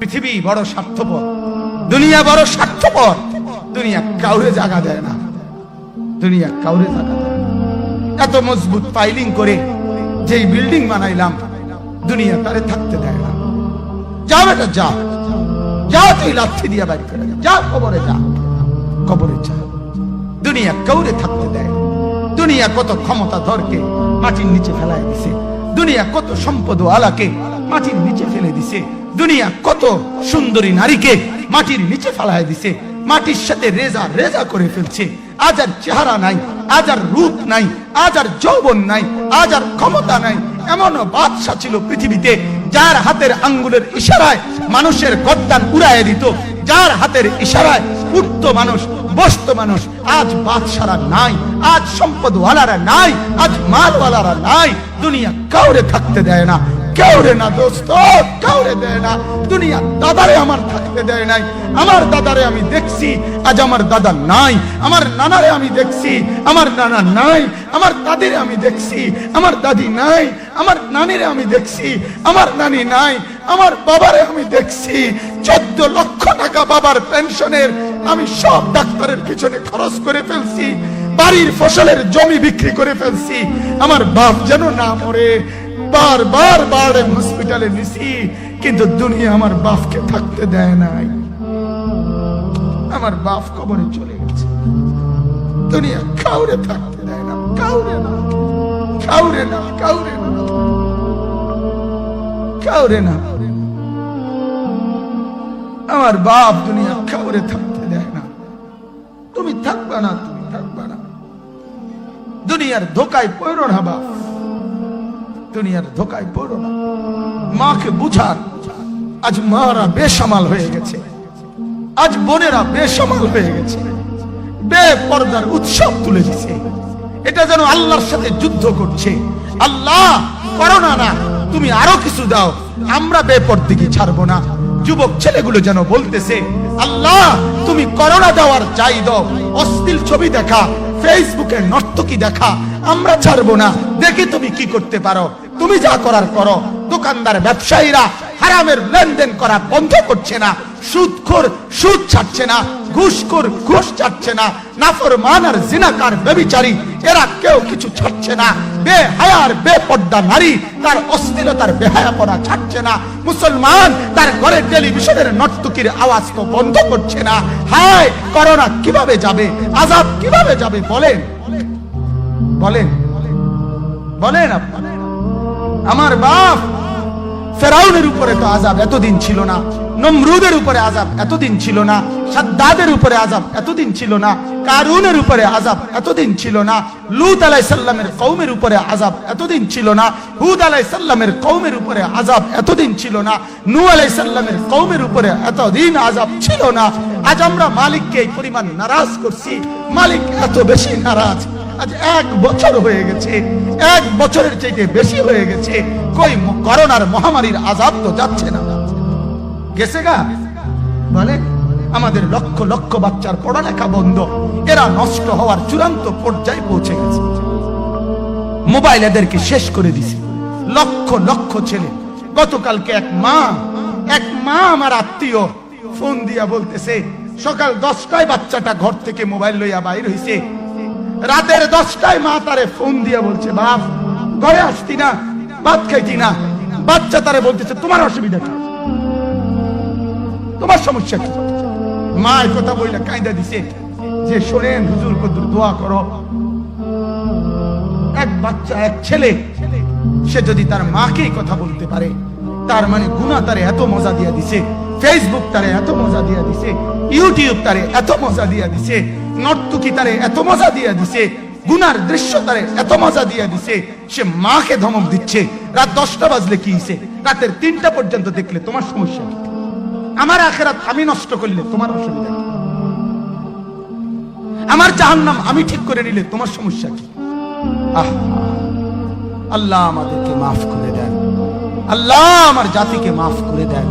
পৃথিবী বড় স্বার্থপর, দুনিয়া বড় স্বার্থপর। দুনিয়া কাউরে জায়গা দেয় না, দুনিয়া কাউরে জায়গা দেয় না। এত মজবুত ফাইলিং করে যেই বিল্ডিং বানাইলাম, দুনিয়া তারে থাকতে দেয় না। যাও বেটা যাও, যাও তুই লাঠি দিয়া বাড়ি করে যা, কবরে যা, কবরে যা। দুনিয়া কাউরে থাকতে দেয়। দুনিয়া কত ক্ষমতা ধরকে মাটির নিচে ফেলায় দিছে, দুনিয়া কত সম্পদ আলাকে মাটির নিচে ফেলে দিছে, দুনিয়া কত সুন্দরী নারীকে মাটির নিচে ফেলায় দিছে, মাটির সাথে রেজা রেজা করে ফেলছে। আজ আর চেহারা নাই, আজ আর রূপ নাই, আজ আর যৌবন নাই, আজ আর ক্ষমতা নাই। এমন বাদশা ছিল পৃথিবীতে যার হাতের আঙ্গুলের ইশারায় মানুষের গর্দান উড়াইয়া দিত, যার হাতের ইশারায় উঠত মানুষ, বসত মানুষ। আজ বাদশারা নাই, আজ সম্পদওয়ালারা নাই, আজ মালওয়ালারা নাই। দুনিয়া কাউরে থাকতে দেয় না, কাউরে না দোস্ত, কাউরে দেয় না। দুনিয়া দাদারে আমার থাকতে দেয় নাই। আমার দাদারে আমি দেখছি, আজ আমার দাদা নাই। আমার নানারে আমি দেখছি, আমার নানা নাই। আমার দাদিরে আমি দেখছি, আমার দাদি নাই। আমার নানিরে আমি দেখছি, আমার নানি নাই। আমার বাবারে আমি দেখছি, 14 লক্ষ টাকা বাবার পেনশনের আমি সব ডাক্তারের পিছনে খরচ করে ফেলছি, বাড়ির ফসলের জমি বিক্রি করে ফেলছি। আমার বাপ যেন না মরে বারবার বারে হসপিটালে নিছি, কিন্তু দুনিয়া আমার বাপকে থাকতে দেয় নাই। আমার বাপ কবরে চলে গেছে। দুনিয়া কাউরে থাকতে দেয় না, কাউরে না, কাউরে না, কাউরে না, কাউরে না। আমার বাপ দুনিয়া কাউরে থাকতে দেয় না। তুমি থাকবা না, তুমি থাকবা না। দুনিয়ার ধোকায় পড়ো না বাপ, দুনিয়ার ধোকায় পড়ো না। মাকে বুঝান, আজ মারা বেসামাল হয়ে গেছে, আজ বোনেরা বেসামাল হয়ে গেছে, বেপরদার উৎসব তুলে দিছে। এটা যেন আল্লাহর সাথে যুদ্ধ করছে। আল্লাহ করোনা না, তুমি আরো কিছু দাও, আমরা বেপরদিকে ছাড়বো না। যুবক ছেলেগুলো যেন বলতেছে, আল্লাহ তুমি করোনা দেওয়ার চাই দাও, অশ্লীল ছবি দেখা, ফেসবুকে নর্তকী দেখা, আমরা ছাড়বো না। দেখি তুমি কি করতে পারো, তুমি যা করার করো। দোকানদার ব্যবসায়ীরা হারামের লেনদেন করা বন্ধ করছে না, সুদখোর সুদ ছাড়ছে না, ঘুষখোর ঘুষ ছাড়ছে না, নাফরমান আর জিনাকার ব্যভিচারী এরা কেউ কিছু ছাড়ছে না। বেহায়ার বেপর্দা নারী তার অশ্লীলতার বেহায়াপনা ছাড়ছে না। মুসলমান তার ঘরে টেলিভিশনের নর্তকীর আওয়াজ তো বন্ধ করছে না। হায় করোনা কিভাবে যাবে, আযাব কিভাবে যাবে বলেন, বলেন, বলেন আপনারা। আমার বাপ ফেরাউনের উপরে তো আযাব এতদিন ছিল না, নমরুদের উপরে আযাব এতদিন ছিল না, সাদ্দাদের উপরে আযাব এতদিন ছিল না, কারুনের উপরে আযাব এতদিন ছিল না, লূত আলাইহিস সালামের কওমের উপরে আযাব এতদিন ছিল না, হুদ আলাইহিস সালামের কওমের উপরে আযাব এতদিন ছিল না, নূহ আলাইহিস সালামের কওমের উপরে এতদিন আযাব ছিল না। আজ আমরা মালিককে এই পরিমাণ নারাজ করছি, মালিক এত বেশি নারাজ। আজ 1 বছর হয়ে গেছে, 1 বছরের চাইতে বেশি হয়ে গেছে, কই করোনার মহামারীর আযাব তো যাচ্ছে না, গেছে গা বলে। আমাদের লক্ষ লক্ষ বাচ্চার পড়ালেখা বন্ধ, এরা নষ্ট হওয়ার চূড়ান্ত পর্যায়ে পৌঁছে গেছে। মোবাইল এদেরকে শেষ করে দিছে। লক্ষ লক্ষ ছেলে। গতকালকে এক মা আমার আত্মীয় ফোন দিয়া বলতেছে, সকাল 10টায় বাচ্চাটা ঘর থেকে মোবাইল লইয়া বাইর হইছে, রাতের 10টায় মা তারে ফোন দিয়া বলছে, বাপ ঘরে আসতি না, ভাত খাইতি না। বাচ্চা তারে বলতেছে, তোমার অসুবিধা কি, তোমার সমস্যা কি? মা এই কথা বইলা কাঁদা দিছে যে, শোনেন হুজুর কদ্দুর দোয়া করো। এক বাচ্চা, এক ছেলে, সে যদি তার মাকে কথা বলতে পারে, তার মানে গুনাহ তারে এত মজা দিয়া দিছে, ফেসবুক তারে এত মজা দিয়া দিছে, ইউটিউব তারে এত মজা দিয়া দিছে, নর্তকী তারে এত মজা দিয়া দিছে, গুনার দৃশ্য তারে এত মজা দিয়া দিছে, সে মাকে ধমক দিচ্ছে। রাত 10টা বাজলে কি হইছে, রাতের 3টা পর্যন্ত দেখলে তোমার সমস্যা কি? আমার আখিরাত আমি নষ্ট করলে তোমার অসুবিধা কি? আমার জাহান্নাম আমি ঠিক করে নিলে তোমার সমস্যা কি? আল্লাহ আমাদেরকে মাফ করে দেন, আল্লাহ আমার জাতিকে মাফ করে দেন।